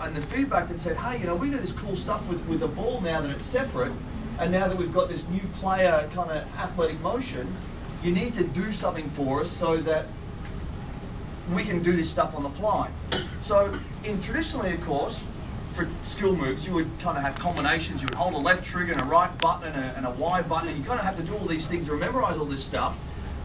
and the feedback that said, hey, you know, we do this cool stuff with the ball now that it's separate, and now that we've got this new player kind of athletic motion, you need to do something for us so that we can do this stuff on the fly. So traditionally, of course, for skill moves, you would kind of have combinations. You would hold a left trigger and a right button and a Y button, and you kind of have to do all these things or memorize all this stuff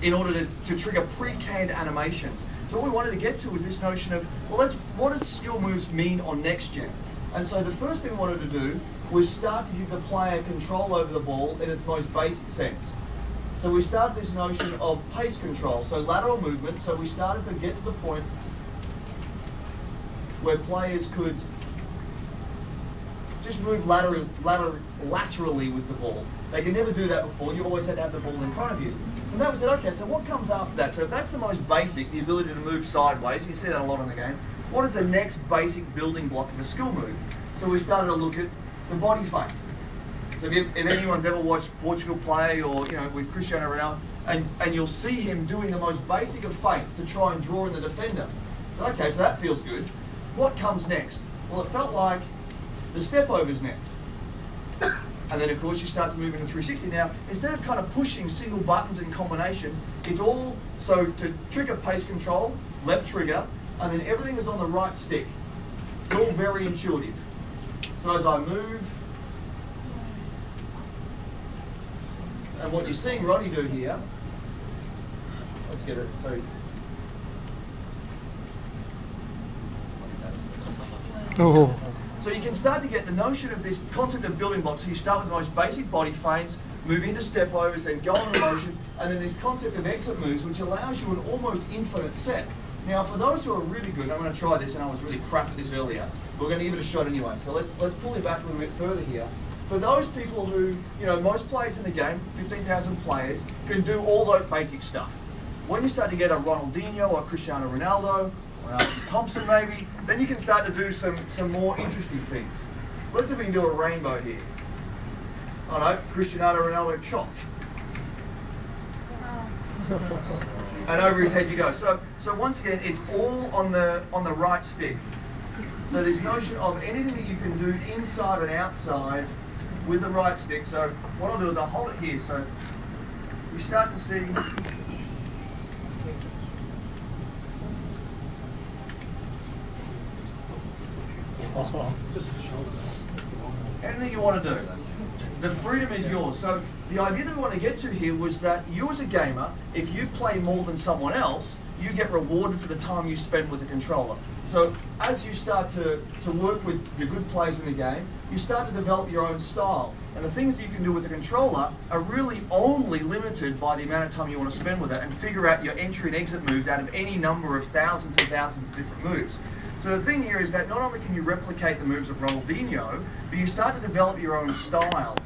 in order to trigger pre-canned animations. So what we wanted to get to was this notion of, well, what does skill moves mean on next gen? And so the first thing we wanted to do was start to give the player control over the ball in its most basic sense. So we started this notion of pace control, so lateral movement. So we started to get to the point where players could just move laterally with the ball. They could never do that before. You always had to have the ball in front of you. And then we said, okay, so what comes after that? So if that's the most basic, the ability to move sideways, you see that a lot in the game, what is the next basic building block of a skill move? So we started to look at the body feint. So if anyone's ever watched Portugal play, or with Cristiano Ronaldo, and you'll see him doing the most basic of feints to try and draw in the defender. So, okay, so that feels good. What comes next? Well, it felt like the step over's next. And then, of course, you start to move into 360. Now, instead of kind of pushing single buttons and combinations, it's all, so to trigger pace control, left trigger, and then everything is on the right stick. It's all very intuitive. So as I move, and what you're seeing Ronnie do here, let's get it. So you can start to get the notion of this concept of building blocks. So you start with the most basic body feints, move into step overs, then go on a motion, and then this concept of exit moves, which allows you an almost infinite set. Now, for those who are really good, I'm going to try this, and I was really crap at this earlier, but we're going to give it a shot anyway. So let's pull it back a little bit further here. For those people who, most players in the game, 15,000 players, can do all that basic stuff. When you start to get a Ronaldinho or Cristiano Ronaldo, or Thompson maybe, then you can start to do some more interesting things. Let's see if we can do a rainbow here. Oh no, Cristiano Ronaldo chopped. And over his head you go. So once again, it's all on the right stick. So this notion of anything that you can do inside and outside with the right stick. So what I'll do is I'll hold it here. So we start to see anything you want to do. The freedom is yours. So the idea that we want to get to here was that you as a gamer, if you play more than someone else, you get rewarded for the time you spend with the controller. So as you start to work with the good players in the game, you start to develop your own style. And the things that you can do with the controller are really only limited by the amount of time you want to spend with it, and figure out your entry and exit moves out of any number of thousands and thousands of different moves. So the thing here is that not only can you replicate the moves of Ronaldinho, but you start to develop your own style.